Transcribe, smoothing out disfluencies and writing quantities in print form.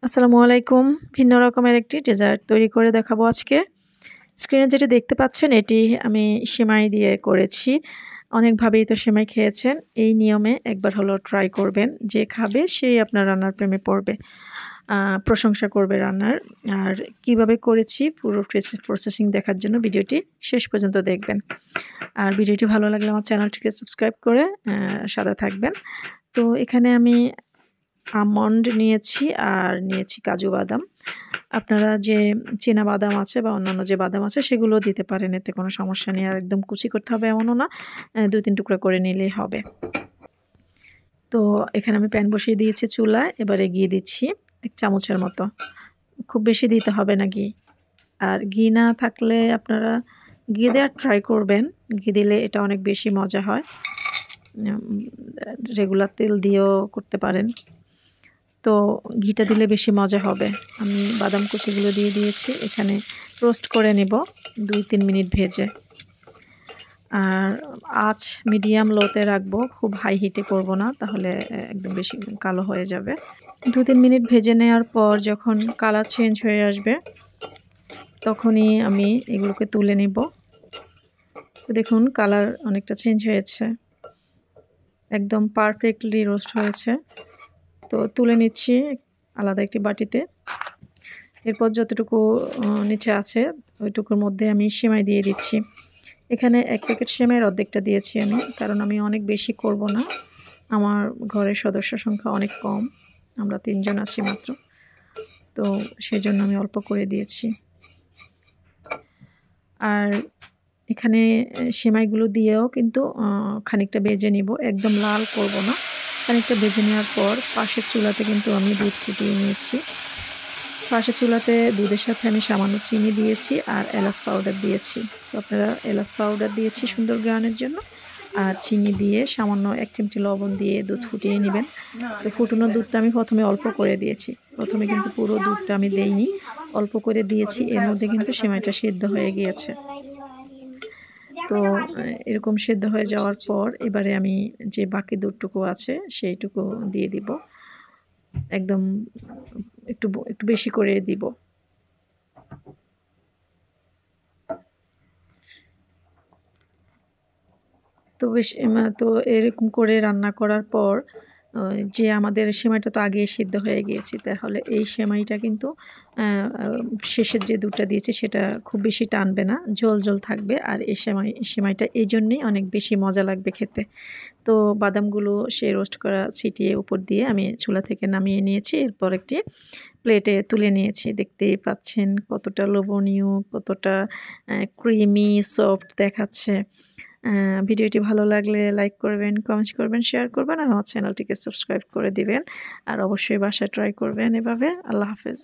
আসসালামু আলাইকুম। ভিন্ন রকমের একটি ডেজার্ট তৈরি করে দেখাবো আজকে। স্ক্রিনে যেটি দেখতে পাচ্ছেন এটি আমি সেমাই দিয়ে করেছি। অনেকভাবেই তো সেমাই খেয়েছেন। এই নিয়মে একবার হলেও ট্রাই করবেন। যে খাবে সেই আপনার রান্নার প্রেমে পড়বে। আ প্রশংসা করবে রান্নার। আর কিভাবে করেছি পুরো প্রসেসিং দেখার জন্য ভিডিওটি শেষ পর্যন্ত দেখবেন। আর ভিডিওটি ভালো লাগলে আমার চ্যানেলটিকে সাবস্ক্রাইব করে সাথে থাকবেন। তো এখানে আমি আমন্ড নিয়েছি আর নিয়েছি কাজু বাদাম। আপনারা যে চীনা বাদাম আছে বা অন্যান্য যে বাদাম আছে সেগুলোও দিতে পারেন, এতে কোনো সমস্যা নেই। আর একদম কুচি করতে হবে এমনও না, ২-৩ টুকরা করে নিলেই হবে। তো এখানে আমি প্যান বসিয়ে দিয়েছি চুলায়, এবারে ঘি দিচ্ছি ১ চামচের মতো। খুব বেশি দিতে হবে না ঘি। আর ঘি না থাকলে আপনারা ঘি দেওয়ার ট্রাই করবেন। ঘি দিলে এটা অনেক বেশি মজা হয়। রেগুলার তেল দিয়েও করতে পারেন। তো ঘিটা দিলে বেশি মজা হবে। আমি বাদাম কুচিগুলো দিয়ে দিয়েছি। এখানে রোস্ট করে নেব ২-৩ মিনিট ভেজে। আর আঁচ মিডিয়াম লোতে রাখবো। খুব হাই হিটে করব না, তাহলে একদম বেশি কালো হয়ে যাবে। ২-৩ মিনিট ভেজে নেওয়ার পর যখন কালার চেঞ্জ হয়ে আসবে, তখনই আমি এগুলোকে তুলে নেব। তো দেখুন কালার অনেকটা চেঞ্জ হয়েছে। একদম পারফেক্টলি রোস্ট হয়েছে। তো তুলে নিচ্ছি আলাদা একটি বাটিতে। এরপর যতটুকু নিচে আছে ওইটুকুর মধ্যে আমি সেমাই দিয়ে দিচ্ছি। এখানে ১ প্যাকেট সেমাইয়ের অর্ধেকটা দিয়েছি আমি, কারণ আমি অনেক বেশি করব না। আমার ঘরের সদস্য সংখ্যা অনেক কম, আমরা ৩ জন আছি মাত্র। তো সেজন্য আমি অল্প করে দিয়েছি। আর এখানে সেমাইগুলো দিয়েও কিন্তু খানিকটা ভেজে নিব, একদম লাল করব না। খানিকটা ভেজে নেওয়ার পর পাশের চুলাতে কিন্তু আমি দুধ ফুটিয়ে নিয়েছি। পাশের চুলাতে দুধের সাথে আমি সামান্য চিনি দিয়েছি আর এলাচ পাউডার দিয়েছি। তো আপনারা এলাচ পাউডার দিয়েছি সুন্দর ঘ্রাণের জন্য, আর চিনি দিয়ে সামান্য ১ চিমটি লবণ দিয়ে দুধ ফুটিয়ে নেবেন। তো ফুটানো দুধটা আমি প্রথমে অল্প করে দিয়েছি। প্রথমে কিন্তু পুরো দুধটা আমি দেইনি, অল্প করে দিয়েছি। এর মধ্যে কিন্তু সেমাইটা সিদ্ধ হয়ে গিয়েছে। তো এরকম সিদ্ধ হয়ে যাওয়ার পর এবারে আমি যে বাকি দুধটুকু আছে সেইটুকু দিয়ে দিব। একদম একটু বেশি করে দিব। তো তো এরকম করে রান্না করার পর যে আমাদের সেমাইটা তো আগেই সিদ্ধ হয়ে গিয়েছে, তাহলে এই সেমাইটা কিন্তু শেষের যে দুধটা দিয়েছি সেটা খুব বেশি টানবে না, ঝোল থাকবে। আর এই সেমাইটা এইজন্যেই অনেক বেশি মজা লাগবে খেতে। তো বাদামগুলো রোস্ট করা ছিটিয়ে উপর দিয়ে আমি চুলা থেকে নামিয়ে নিয়েছি। এরপর একটি প্লেটে তুলে নিয়েছি। দেখতেই পাচ্ছেন কতটা লোভনীয়, কতটা ক্রিমি সফট দেখাচ্ছে। ভিডিওটি ভালো লাগলে লাইক করবেন, কমেন্টস করবেন, শেয়ার করবেন আর আমার চ্যানেলটিকে সাবস্ক্রাইব করে দিবেন। আর অবশ্যই বাসায় ট্রাই করবেন এভাবে। আল্লাহ হাফেজ।